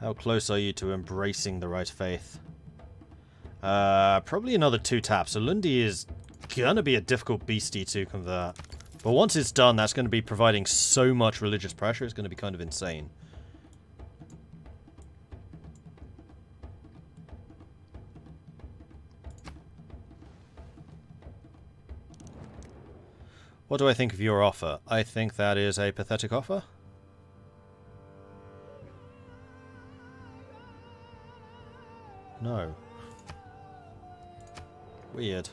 How close are you to embracing the right faith? Probably another 2 taps. So Lundi is gonna be a difficult beastie to convert. But once it's done, that's going to be providing so much religious pressure, it's going to be kind of insane. What do I think of your offer? I think that is a pathetic offer. No. Weird.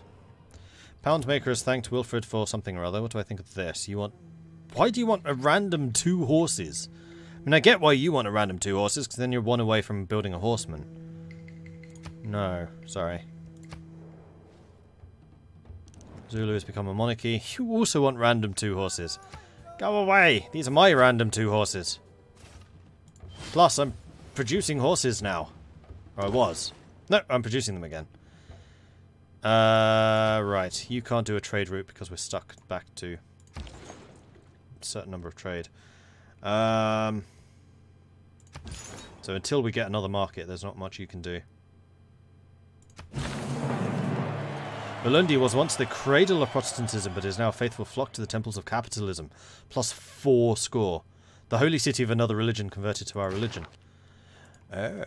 Poundmaker has thanked Wilfred for something or other. What do I think of this? You want... Why do you want a random 2 horses? I mean, I get why you want a random 2 horses, because then you're 1 away from building a horseman. No, sorry. Zulu has become a monarchy. You also want random 2 horses. Go away! These are my random 2 horses. Plus, I'm producing horses now. Or I was. No, I'm producing them again. Right. You can't do a trade route because we're stuck back to a certain number of trade. So until we get another market, there's not much you can do. Burundi was once the cradle of Protestantism, but is now a faithful flock to the temples of capitalism. Plus 4 score. The holy city of another religion converted to our religion. Oh.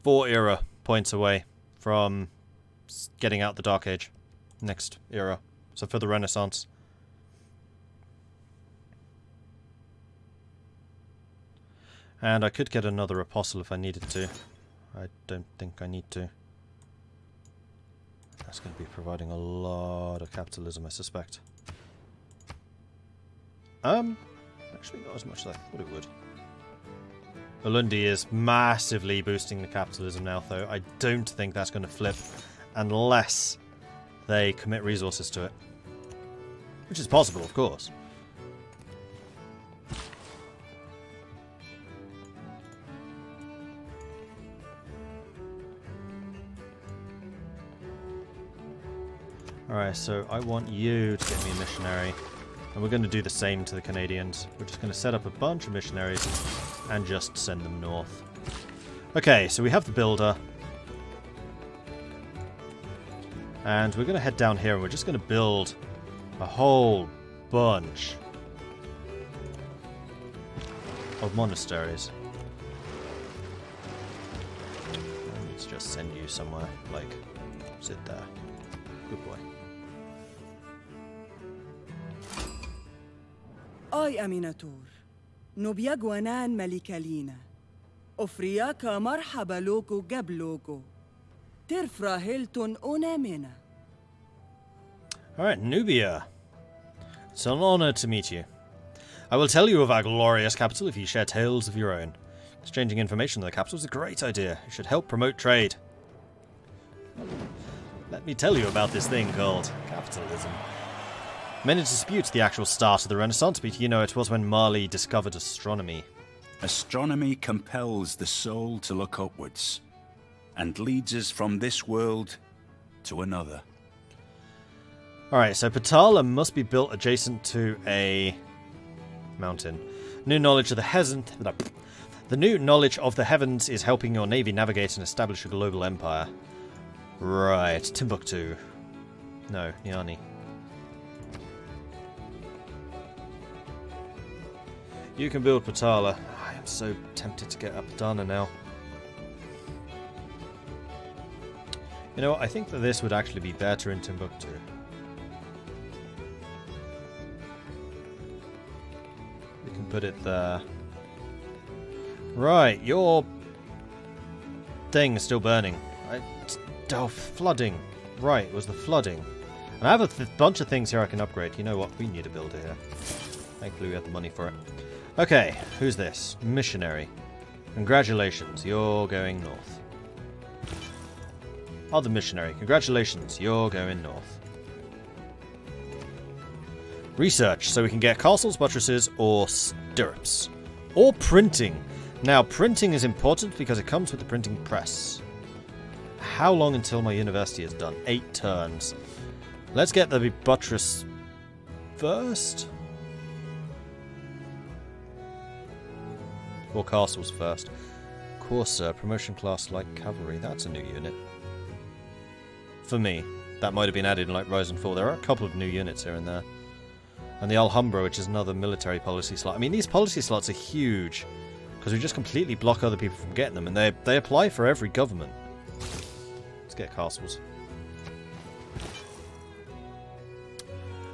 Four era points away from getting out the Dark Age. Next era. So for the Renaissance. And I could get another apostle if I needed to. I don't think I need to. That's going to be providing a lot of capitalism, I suspect. Actually not as much as I thought it would. Burundi is massively boosting the capitalism now, though. I don't think that's going to flip unless they commit resources to it. Which is possible, of course. Alright, so I want you to get me a missionary. And we're going to do the same to the Canadians. We're just going to set up a bunch of missionaries and just send them north. Okay, so we have the builder. And we're going to head down here and we're just going to build a whole bunch of monasteries. Let's just send you somewhere, like, sit there. Good boy. آي أميناتور نوبيا جوانان ملكة لينا أفرياكا مرحبا لوكو جبلوكو ترفرا هيلتون أونامنا. Alright, Nubia. It's an honor to meet you. I will tell you of our glorious capital if you share tales of your own. Exchanging information in the capital is a great idea. It should help promote trade. Let me tell you about this thing called capitalism. Many dispute the actual start of the Renaissance, but you know it was when Marley discovered astronomy. Astronomy compels the soul to look upwards, and leads us from this world to another. Alright, so Patala must be built adjacent to a mountain. New knowledge of the new knowledge of the heavens is helping your navy navigate and establish a global empire. Right, Timbuktu. No, Niani. You can build Patala. I am so tempted to get Apadana now. You know what, I think that this would actually be better in Timbuktu. We can put it there. Right, your thing is still burning. Oh, flooding. Right, it was the flooding. And I have a bunch of things here I can upgrade. You know what, we need a builder here. Thankfully we have the money for it. Okay, who's this? Missionary. Congratulations, you're going north. Other missionary. Congratulations, you're going north. Research, so we can get castles, buttresses, or stirrups. Or printing. Now, printing is important because it comes with the printing press. How long until my university is done? 8 turns. Let's get the buttress first. Or castles first. Corsair, promotion class like cavalry. That's a new unit. For me. That might have been added in like Rise and Fall. There are a couple of new units here and there. And the Alhambra, which is another military policy slot. I mean, these policy slots are huge. Because we just completely block other people from getting them. And they apply for every government. Let's get castles.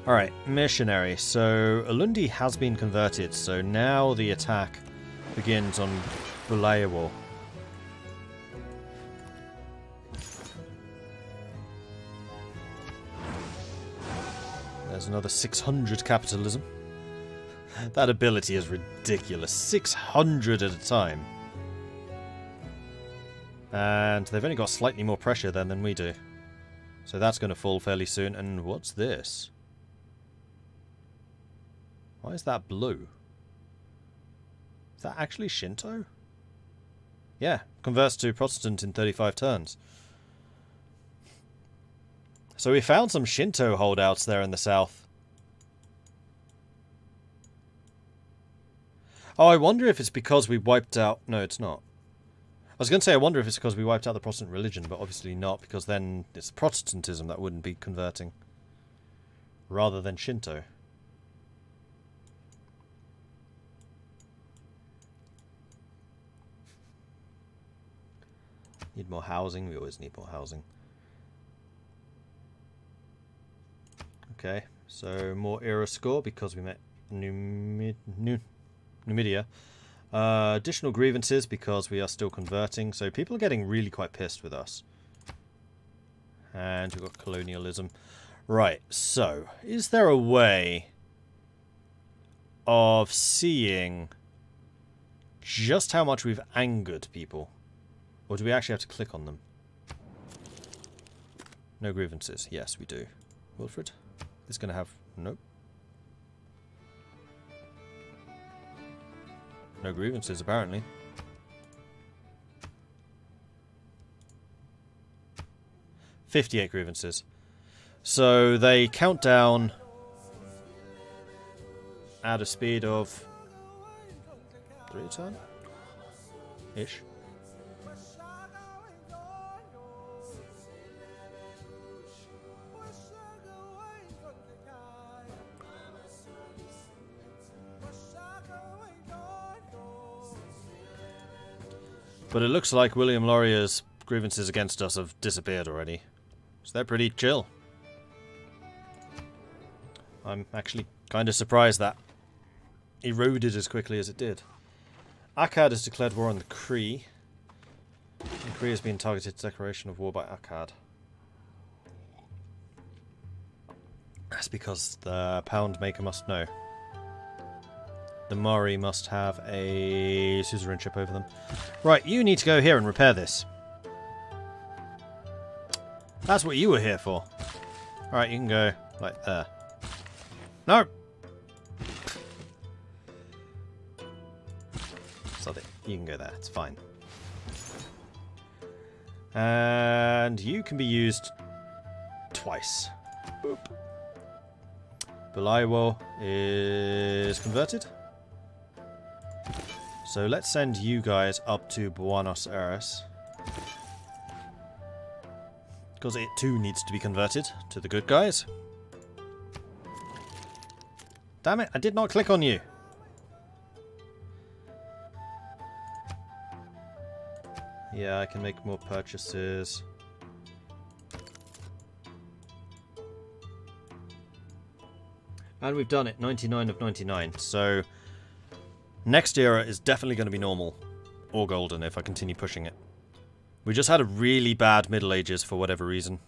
Alright, missionary. So, Ulundi has been converted. So now the attack begins on Bulawayo. There's another 600 capitalism. That ability is ridiculous. 600 at a time. And they've only got slightly more pressure then than we do. So that's going to fall fairly soon. And what's this? Why is that blue? Is that actually Shinto? Yeah, converts to Protestant in 35 turns. So we found some Shinto holdouts there in the south. Oh, I wonder if it's because we wiped out... No, it's not. I was going to say I wonder if it's because we wiped out the Protestant religion, but obviously not, because then it's Protestantism that wouldn't be converting. Rather than Shinto. Need more housing. We always need more housing. Okay, so more era score because we met Numidia. Additional grievances because we are still converting. So people are getting really quite pissed with us. And we've got colonialism. Right, so is there a way of seeing just how much we've angered people? Or do we actually have to click on them? No grievances. Yes, we do. Wilfred? It's going to have... Nope. No grievances, apparently. $58 grievances. So they count down at a speed of 3 a turn? Ish. But it looks like William Laurier's grievances against us have disappeared already. So they're pretty chill. I'm actually kind of surprised that eroded as quickly as it did. Akkad has declared war on the Cree. The Cree has been targeted declaration of war by Akkad. That's because the pound maker must know. The Mari must have a suzerainship over them. Right, you need to go here and repair this. That's what you were here for. Alright, you can go like there. No! Sod it. You can go there. It's fine. And you can be used twice. Boop. Bulawayo is converted. So let's send you guys up to Buenos Aires. Because it too needs to be converted to the good guys. Damn it, I did not click on you. Yeah, I can make more purchases. And we've done it, 99 of 99. So next era is definitely going to be normal. Or golden if I continue pushing it. We just had a really bad Middle Ages for whatever reason.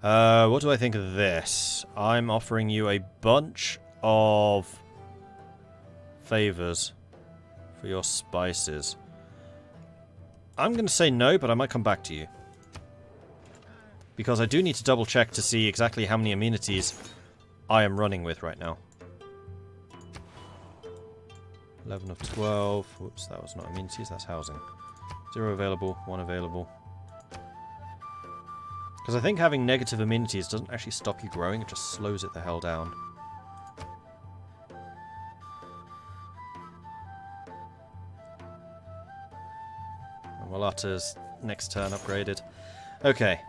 What do I think of this? I'm offering you a bunch of favors for your spices. I'm going to say no, but I might come back to you. Because I do need to double check to see exactly how many amenities I am running with right now. 11 of 12. Whoops, that was not amenities, that's housing. 0 available, 1 available. Because I think having negative amenities doesn't actually stop you growing, it just slows it the hell down. Walata's next turn upgraded. Okay.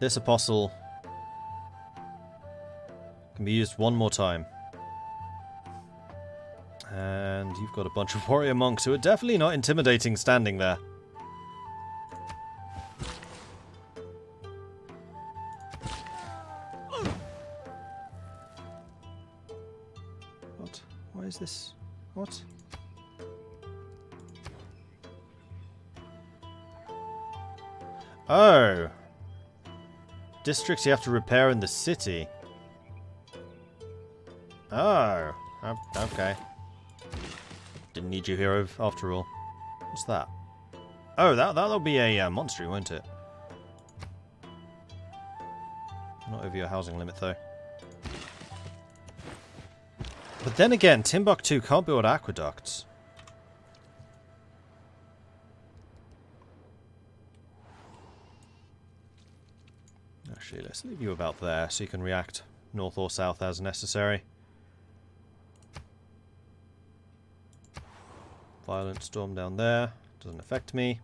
This apostle can be used one more time. And you've got a bunch of warrior monks who are definitely not intimidating standing there. What? Why is this? What? Oh! Districts you have to repair in the city. Oh. Okay. Didn't need you here after all. What's that? Oh, that'll be a monastery, won't it? Not over your housing limit, though. But then again, Timbuktu can't build aqueducts. Actually, let's leave you about there so you can react north or south as necessary. Violent storm down there. Doesn't affect me.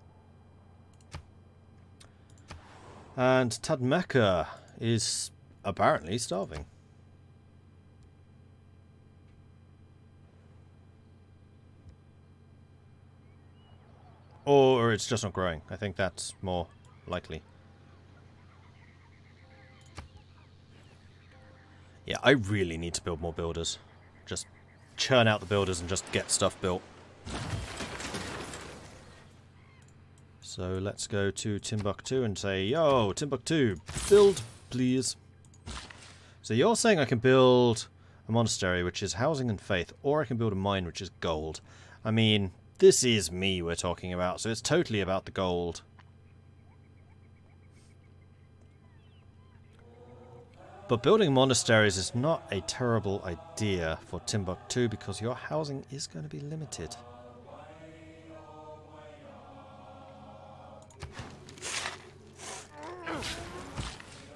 And Tadmeka is apparently starving. Or it's just not growing. I think that's more likely. Yeah, I really need to build more builders. Just churn out the builders and just get stuff built. So let's go to Timbuktu and say, yo, Timbuktu, build, please. So you're saying I can build a monastery, which is housing and faith, or I can build a mine, which is gold. I mean, this is me we're talking about, so it's totally about the gold. But building monasteries is not a terrible idea for Timbuktu because your housing is going to be limited.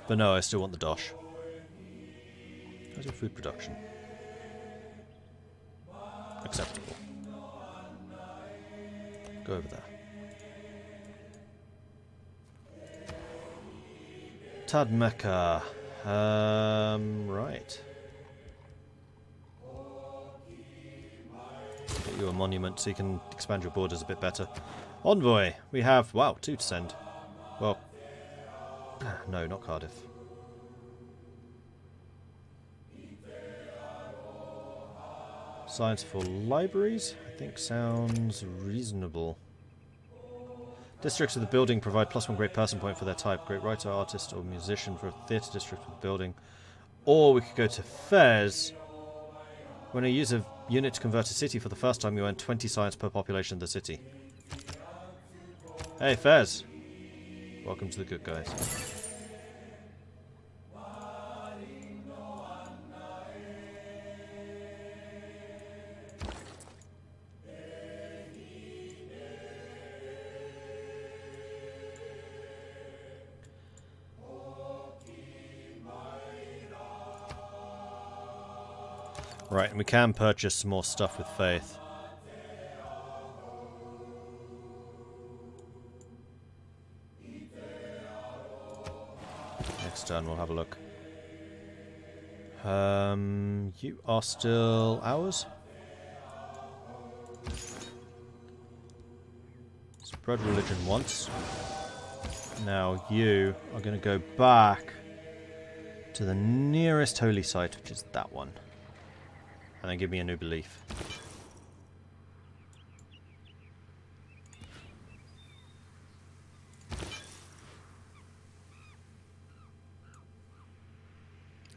But no, I still want the dosh. How's your food production? Acceptable. Go over there. Tadmeka. Right. Get you a monument so you can expand your borders a bit better. Envoy. We have, wow, 2 to send. Well, no, not Cardiff. Science for libraries, I think sounds reasonable. Districts of the building provide +1 great person point for their type. Great writer, artist, or musician for a theatre district of the building. Or we could go to Fez. When you use a unit to convert a city for the first time, you earn 20 science per population of the city. Hey, Fez. Welcome to the good guys. Right, and we can purchase some more stuff with faith. Next turn we'll have a look. You are still ours? Spread religion once. Now you are going to go back to the nearest holy site, which is that one. And then give me a new belief.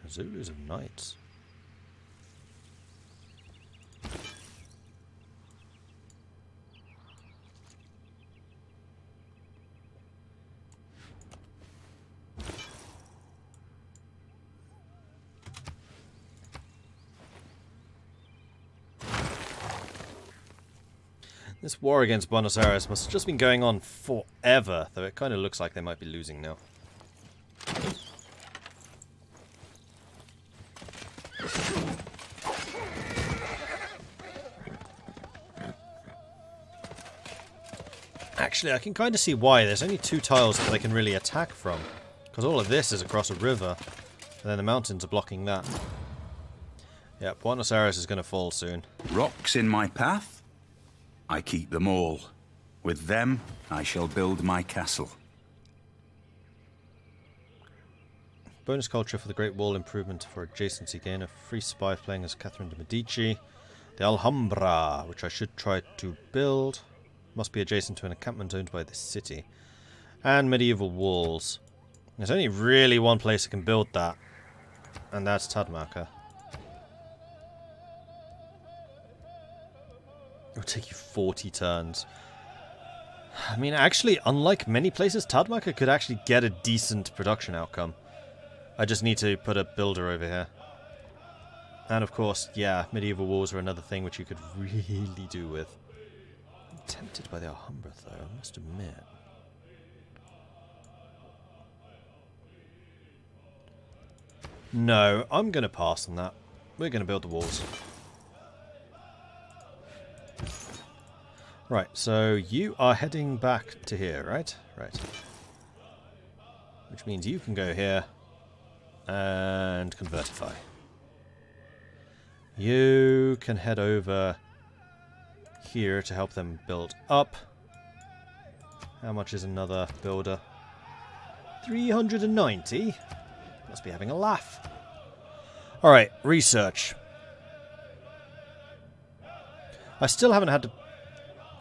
Zulus of knights. This war against Buenos Aires must have just been going on forever, though it kind of looks like they might be losing now. actually, I can kind of see why. There's only 2 tiles that they can really attack from. Because all of this is across a river. And then the mountains are blocking that. Yeah, Buenos Aires is going to fall soon. Rocks in my path? I keep them all. With them, I shall build my castle. Bonus culture for the Great Wall, improvement for adjacency gain, a free spy playing as Catherine de Medici. The Alhambra, which I should try to build. Must be adjacent to an encampment owned by the city. And medieval walls. There's only really one place that can build that. And that's Tadmaka. It would take you 40 turns. I mean, actually, unlike many places, Tadmaka could actually get a decent production outcome. I just need to put a builder over here. And of course, yeah, medieval walls are another thing which you could really do with. I'm tempted by the Alhambra, though, I must admit. No, I'm going to pass on that. We're going to build the walls. Right, so you are heading back to here, right? Right. Which means you can go here and convertify. You can head over here to help them build up. How much is another builder? 390? Must be having a laugh. Alright, research. I still haven't had to...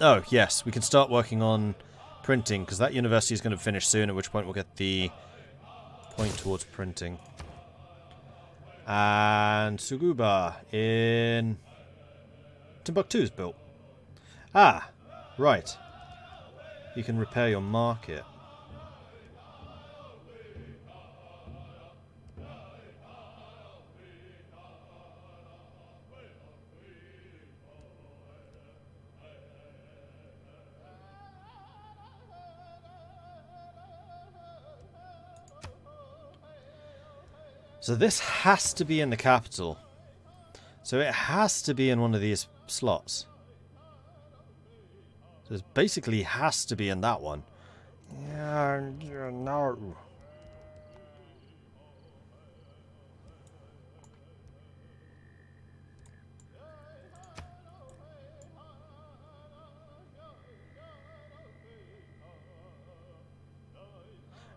Oh, yes, we can start working on printing, because that university is going to finish soon, at which point we'll get the point towards printing. And Suguba in Timbuktu's built. Ah, right. You can repair your market. So this has to be in the capital. So it has to be in one of these slots. So it basically has to be in that one. Yeah, no.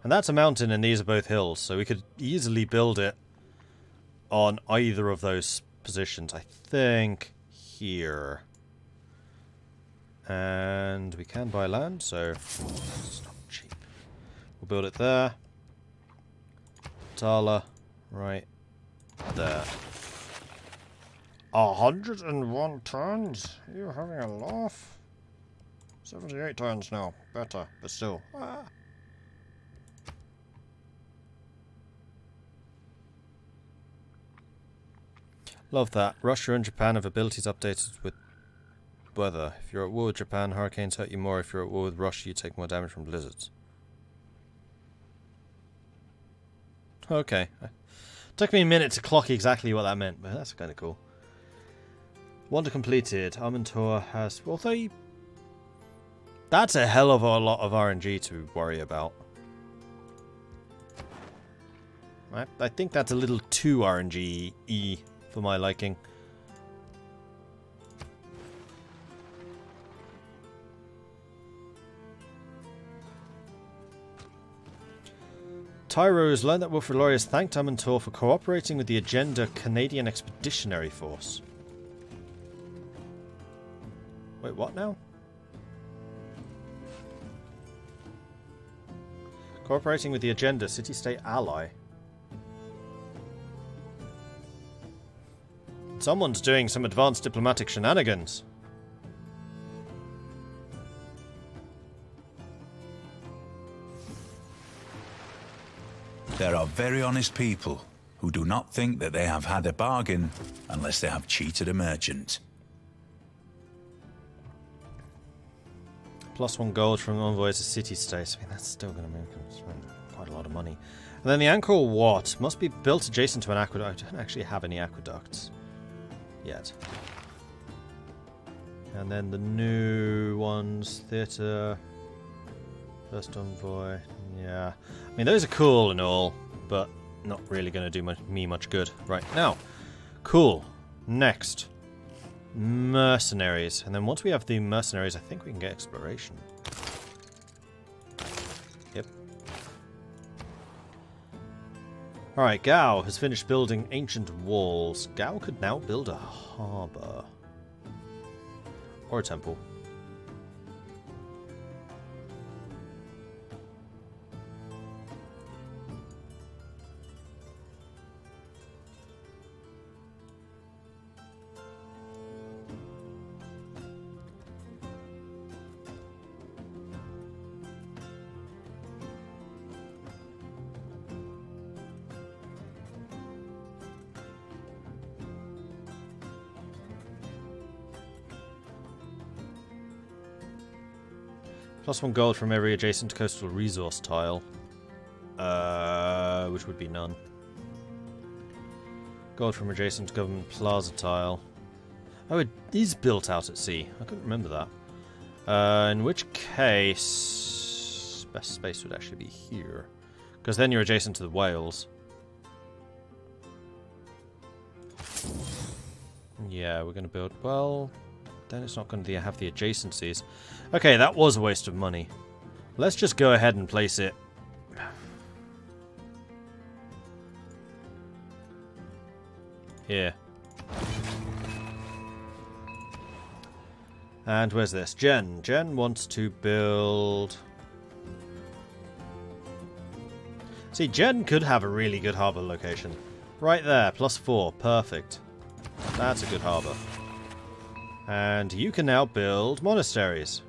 And that's a mountain and these are both hills, so we could easily build it on either of those positions. I think here. And we can buy land, so it's not cheap. We'll build it there. Tala, right there. 101 tons? You're having a laugh? 78 tons now. Better, but still. Ah. Love that. Russia and Japan have abilities updated with weather. If you're at war with Japan, hurricanes hurt you more. If you're at war with Russia, you take more damage from blizzards. Okay. Took me a minute to clock exactly what that meant, but that's kind of cool. Wonder completed. Armentor has... Although that's a hell of a lot of RNG to worry about. I think that's a little too RNG-y for my liking. Tyro's learned that Wilfrid Laurius thanked Amantor for cooperating with the Agenda Canadian Expeditionary Force. Wait, what now? Cooperating with the Agenda, city-state ally. Someone's doing some advanced diplomatic shenanigans. There are very honest people who do not think that they have had a bargain unless they have cheated a merchant. +1 gold from envoys to city-states. I mean, that's still going to make them spend quite a lot of money. And then the Angkor Wat must be built adjacent to an aqueduct. I don't actually have any aqueducts yet. And then the new ones, theatre, First envoy. Yeah. I mean, those are cool and all, but not really going to do me much good. Right, now. Cool. Next. Mercenaries. And then once we have the mercenaries, I think we can get exploration. Yep. Alright, Gao has finished building ancient walls. Gao could now build a harbour. Or a temple. +1 gold from every adjacent coastal resource tile. Which would be none. Gold from adjacent government plaza tile. Oh, it is built out at sea. I couldn't remember that. In which case... best space would actually be here. Because then you're adjacent to the whales. Yeah, we're going to build... well... then it's not going to have the adjacencies. Okay, that was a waste of money. Let's just go ahead and place it. Here. And where's this? Jen. Jen wants to build... see, Jen could have a really good harbour location. Right there, +4. Perfect. That's a good harbour. And you can now build monasteries.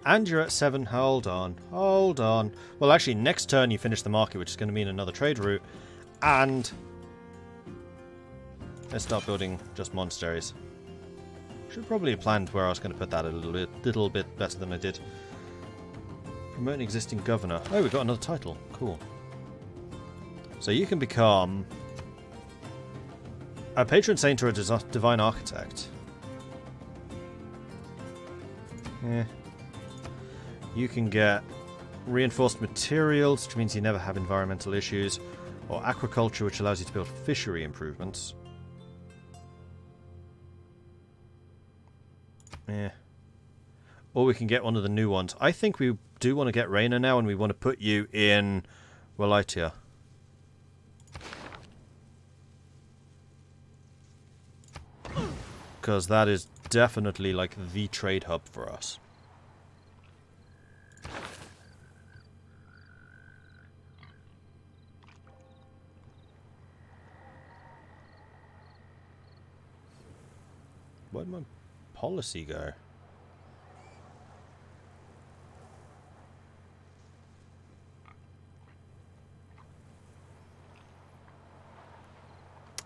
And you're at 7. Hold on. Hold on. Well, actually, next turn you finish the market, which is going to mean another trade route. And let's start building just monasteries. Should probably have planned where I was going to put that a little bit better than I did. Promote an existing governor. Oh, we got another title. Cool. So you can become a patron saint or a divine architect. Yeah. You can get reinforced materials, which means you never have environmental issues, or aquaculture, which allows you to build fishery improvements. Yeah. Or we can get one of the new ones. I think we do want to get Raina now, and we want to put you in Wallachia. Because that is definitely like the trade hub for us. Where'd my policy go?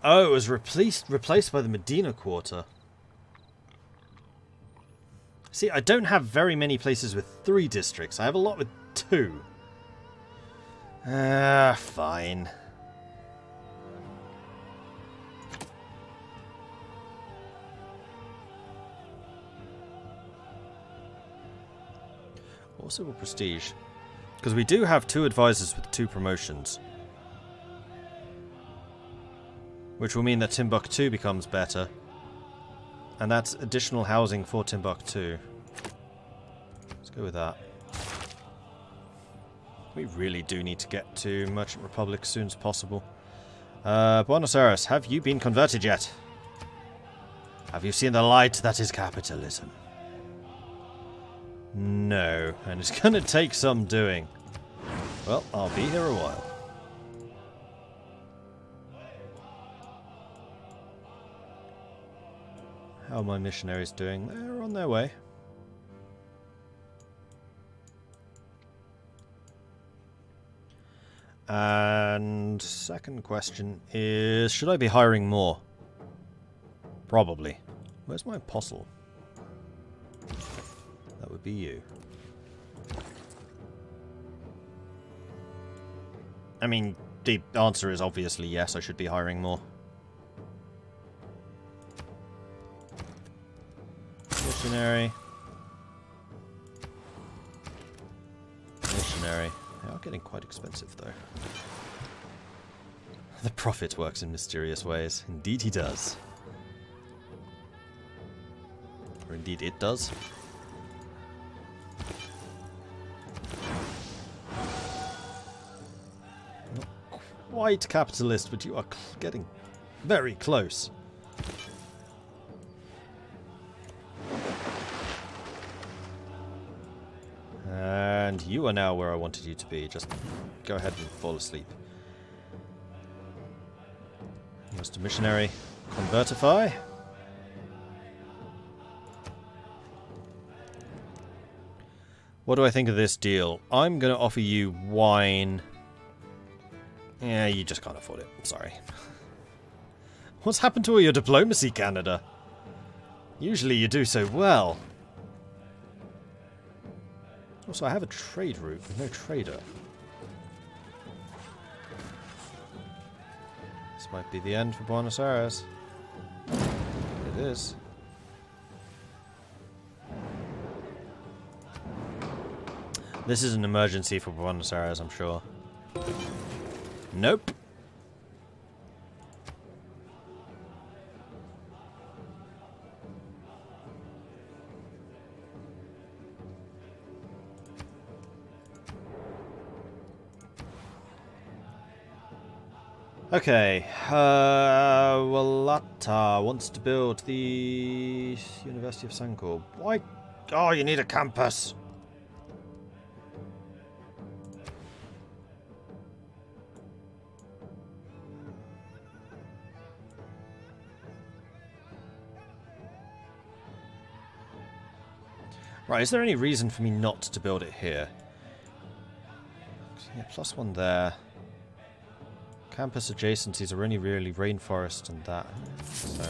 Oh, it was replaced by the Medina Quarter. See, I don't have very many places with 3 districts. I have a lot with 2. Fine. Also a prestige. Because we do have 2 advisors with 2 promotions. Which will mean that Timbuktu becomes better. And that's additional housing for Timbuktu. Let's go with that. We really do need to get to Merchant Republic as soon as possible. Buenos Aires, have you been converted yet? Have you seen the light that is capitalism? No, and it's going to take some doing. Well, I'll be here a while. How are my missionaries doing? They're on their way. And second question is, should I be hiring more? Probably. Where's my apostle? That would be you. I mean, the answer is obviously yes, I should be hiring more. Missionary. Missionary. They are getting quite expensive, though. The prophet works in mysterious ways. Indeed he does. Or indeed it does. Not quite capitalist, but you are getting very close. And you are now where I wanted you to be. Just go ahead and fall asleep. Mr. Missionary, convertify. What do I think of this deal? I'm going to offer you wine. Yeah, you just can't afford it. Sorry. What's happened to all your diplomacy, Canada? Usually you do so well. Also, I have a trade route with no trader. This might be the end for Buenos Aires. It is. This is an emergency for Buenos Aires, I'm sure. Nope. Okay, Walata wants to build the University of Sancor. Why? Oh, you need a campus! Right, is there any reason for me not to build it here? Yeah, +1 there. Campus adjacencies are only really rainforest and that. So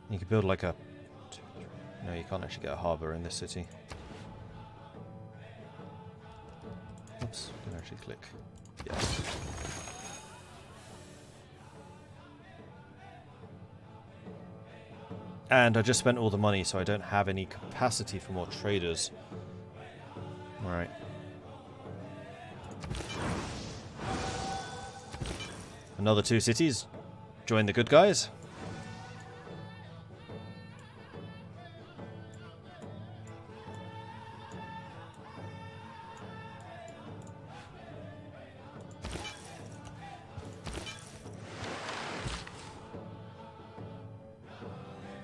you could build like a... No, you can't actually get a harbour in this city. Oops, I can actually click. Yes. And I just spent all the money, so I don't have any capacity for more traders. Alright. Another 2 cities. Join the good guys.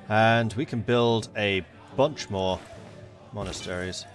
And we can build a bunch more monasteries.